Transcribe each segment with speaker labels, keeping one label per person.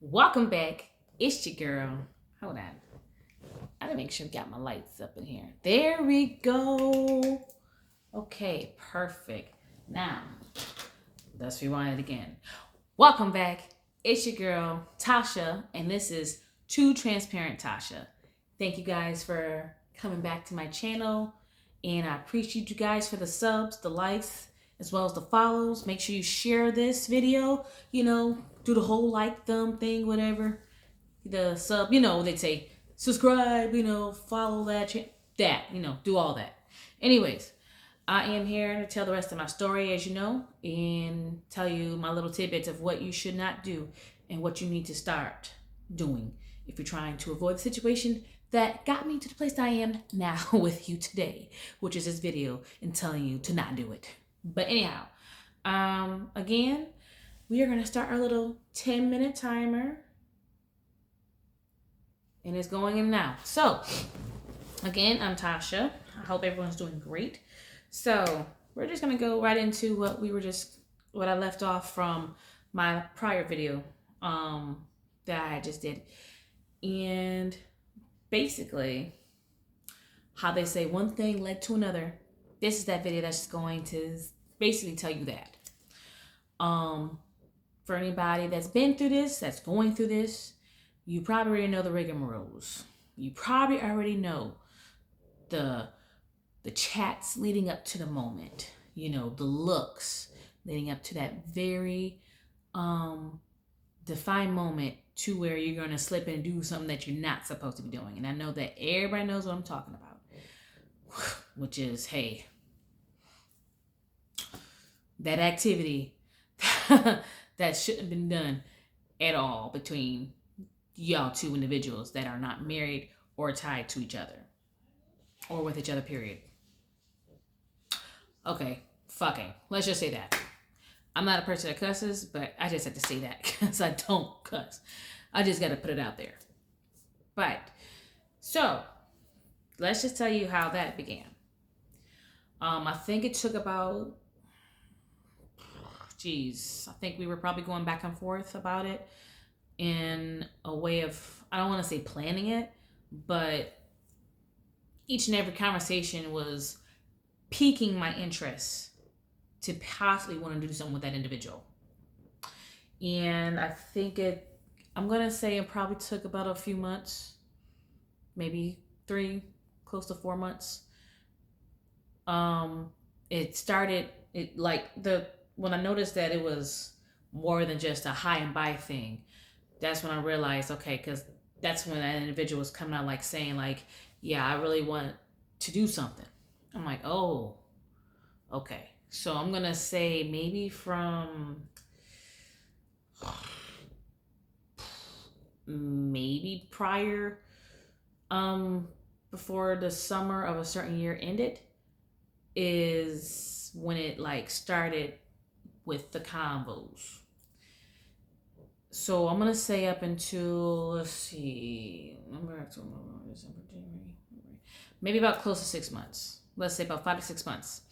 Speaker 1: Welcome back. It's your girl. Hold on. I gotta make sure I got my lights up in here. There we go. Okay, perfect. Now, let's rewind it again. Welcome back. It's your girl, Tasha, and this is Too Transparent Tasha. Thank you guys for coming back to my channel, and I appreciate you guys for the subs, the likes, as well as the follows. Make sure you share this video, do the whole like thumb thing, whatever. The sub, they say subscribe, follow do all that. Anyways, I am here to tell the rest of my story, as you know, and tell you my little tidbits of what you should not do and what you need to start doing if you're trying to avoid the situation that got me to the place I am now with you today, which is this video and telling you to not do it. But anyhow, again, we are going to start our little 10-minute timer. And it's going in now. So, again, I'm Tasha. I hope everyone's doing great. So, we're just going to go right into what I left off from my prior video that I just did. And basically, how they say one thing led to another. This is that video that's going to basically tell you that. For anybody that's been through this, that's going through this, you probably already know the rigmaroles. You probably already know the chats leading up to the moment. The looks leading up to that very defined moment to where you're going to slip and do something that you're not supposed to be doing. And I know that everybody knows what I'm talking about, which is, hey, that activity that shouldn't have been done at all between y'all two individuals that are not married or tied to each other or with each other, period. Okay, fucking. Let's just say that. I'm not a person that cusses, but I just have to say that because I don't cuss. I just got to put it out there. But, so, let's just tell you how that began. I think it took about, I think we were probably going back and forth about it in a way of, I don't want to say planning it, but each and every conversation was piquing my interest to possibly want to do something with that individual. And I think I'm going to say it probably took about a few months, maybe 3, close to 4 months. It started, when I noticed that it was more than just a high and buy thing, that's when I realized, okay, because that's when that individual was coming out saying yeah, I really want to do something. I'm like, oh, okay. So I'm going to say maybe from maybe prior, before the summer of a certain year ended, is when it started with the convos. So I'm going to say up until, let's see, December, January, maybe about close to 6 months. Let's say about 5 to 6 months.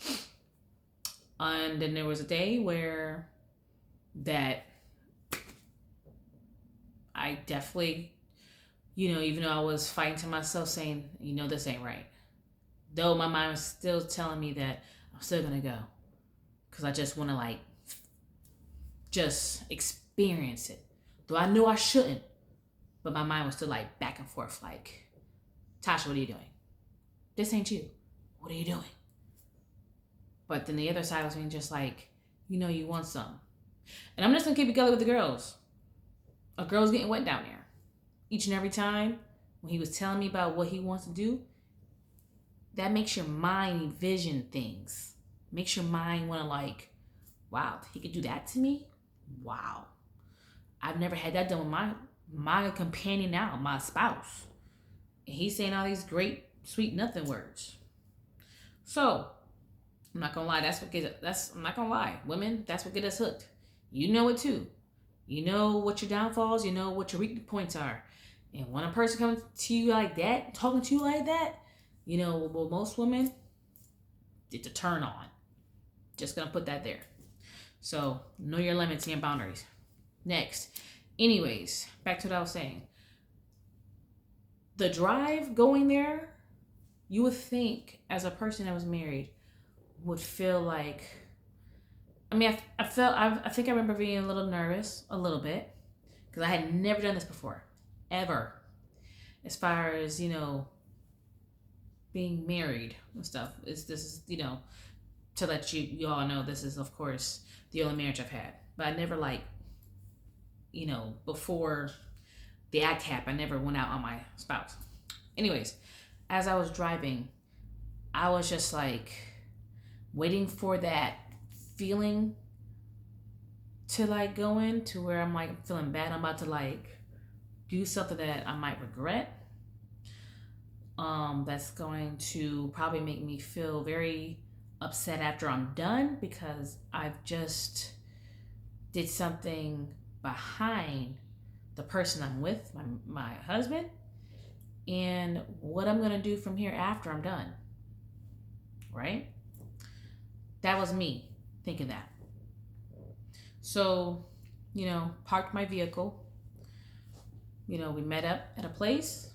Speaker 1: And then there was a day where that I definitely, even though I was fighting to myself saying, this ain't right. Though my mind was still telling me that I'm still going to go. Because I just want to just experience it. Though I knew I shouldn't, but my mind was still back and forth Tasha, what are you doing? This ain't you. What are you doing? But then the other side was being just you want some. And I'm just going to keep it going with the girls. A girl's getting wet down there. Each and every time when he was telling me about what he wants to do, that makes your mind envision things. Makes your mind want to wow, he could do that to me? Wow. I've never had that done with my companion now, my spouse. And he's saying all these great, sweet nothing words. So, I'm not gonna lie, I'm not gonna lie. Women, that's what get us hooked. You know it too. You know what your downfalls, you know what your weak points are. And when a person comes to you like that, talking to you like that, well, most women, it's a turn on. Just gonna put that there. So know your limits and your boundaries. Next, Anyways, back to what I was saying. The drive going there, you would think as a person that was married would feel like, I mean, I think I remember being a little nervous, a little bit, because I had never done this before, ever. As far as, being married and stuff. This is, to let you all know, this is, of course, the only marriage I've had. But I never, like, before the ACAP, I never went out on my spouse. Anyways, as I was driving, I was just like waiting for that feeling to like go in to where I'm like feeling bad. I'm about to like do something that I might regret. That's going to probably make me feel very upset after I'm done because I've just did something behind the person I'm with, my husband, and what I'm gonna do from here after I'm done. Right? That was me thinking that. So, parked my vehicle. We met up at a place.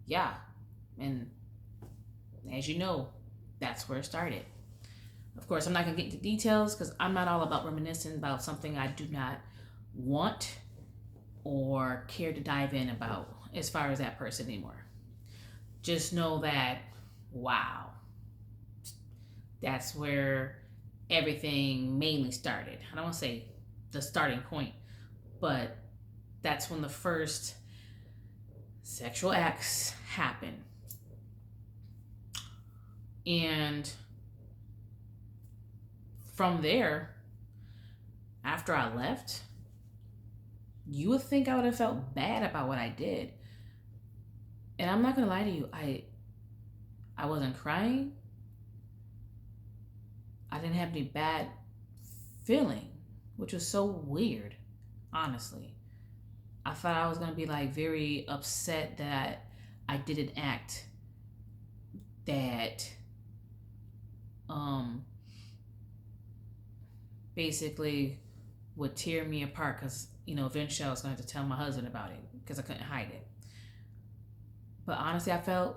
Speaker 1: Yeah. And as you know, that's where it started. Of course, I'm not going to get into details because I'm not all about reminiscing about something I do not want or care to dive in about as far as that person anymore. Just know that, wow, that's where everything mainly started. I don't want to say the starting point, but that's when the first sexual acts happen. And from there, after I left, you would think I would have felt bad about what I did. And I'm not gonna lie to you, I wasn't crying. I didn't have any bad feeling, which was so weird, honestly. I thought I was gonna be like very upset that I did an act that basically would tear me apart because eventually I was going to have to tell my husband about it because I couldn't hide it. But honestly, I felt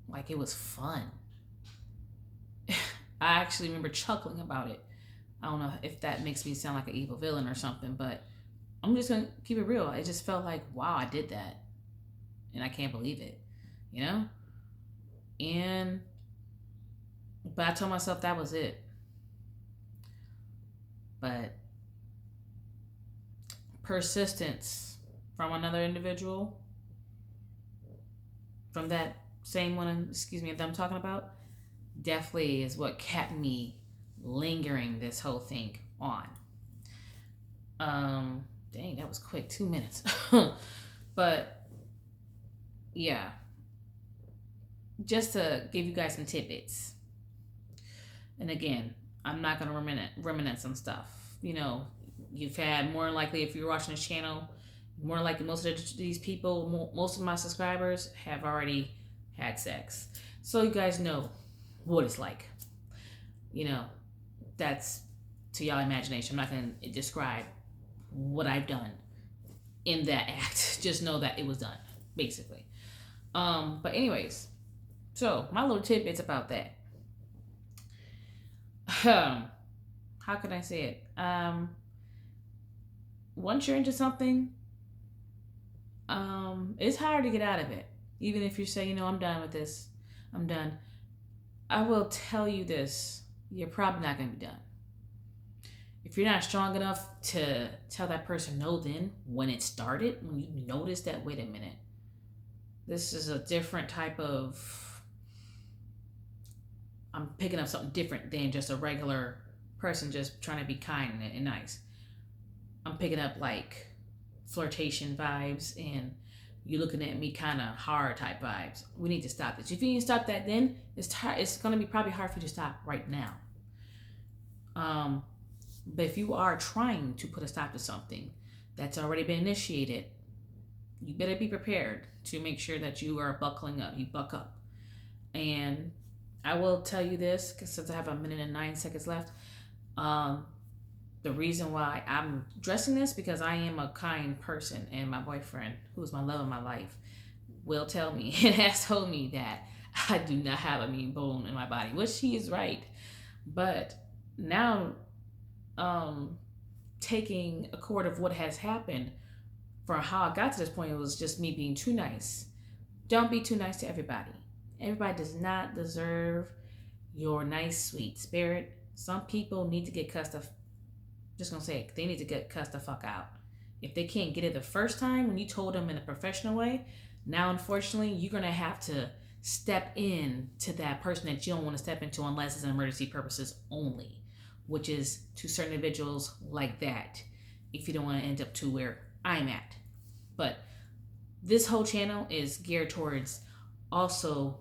Speaker 1: like it was fun. I actually remember chuckling about it. I don't know if that makes me sound like an evil villain or something, but I'm just going to keep it real. It just felt like, wow, I did that. And I can't believe it, But I told myself that was it. But persistence from another individual, from that same one, that I'm talking about, definitely is what kept me lingering this whole thing on. Dang, that was quick, 2 minutes. But yeah, just to give you guys some tidbits. And again, I'm not going to reminisce on stuff. You've had more likely, if you're watching this channel, more likely most of these people, most of my subscribers have already had sex. So you guys know what it's like. That's to y'all imagination. I'm not going to describe what I've done in that act. Just know that it was done, basically. But anyways, so my little tidbits about that. How can I say it? Once you're into something, it's hard to get out of it. Even if you say, I'm done with this, I'm done. I will tell you this, you're probably not going to be done. If you're not strong enough to tell that person no then, when it started, when you notice that, wait a minute, this is a different type of, I'm picking up something different than just a regular person just trying to be kind and nice. I'm picking up like flirtation vibes and you looking at me kind of hard type vibes. We need to stop this. If you need to stop that then, it's going to be probably hard for you to stop right now. But if you are trying to put a stop to something that's already been initiated, you better be prepared to make sure that you are buckling up. You buck up. And I will tell you this, because since I have 1 minute and 9 seconds left, The reason why I'm dressing this because I am a kind person, and my boyfriend, who's my love of my life, will tell me and has told me that I do not have a mean bone in my body, which he is right. But now, taking accord of what has happened, for how I got to this point, it was just me being too nice. Don't be too nice to everybody. Everybody does not deserve your nice, sweet spirit. Some people need to get cussed the, just gonna say it, they need to get cussed the fuck out. If they can't get it the first time when you told them in a professional way, now unfortunately you're gonna have to step in to that person that you don't want to step into unless it's emergency purposes only, which is to certain individuals like that, if you don't want to end up to where I'm at. But this whole channel is geared towards also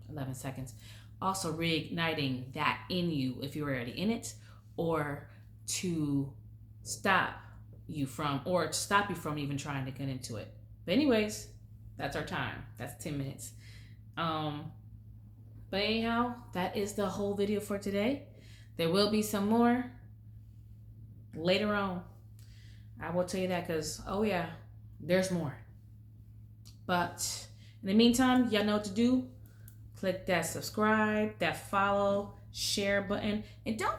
Speaker 1: 11 seconds, also reigniting that in you if you're already in it, or to stop you from even trying to get into it. But anyways, that's our time. That's 10 minutes. But anyhow, that is the whole video for today. There will be some more later on. I will tell you that because, oh yeah, there's more. But in the meantime, y'all know what to do. Click that subscribe, that follow, share button, and don't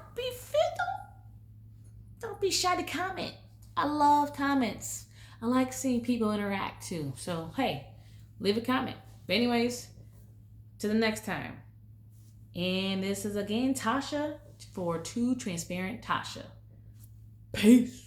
Speaker 1: be shy to comment. I love comments. I like seeing people interact too. So hey, leave a comment. But anyways, till the next time. And this is again Tasha for Too Transparent Tasha. Peace.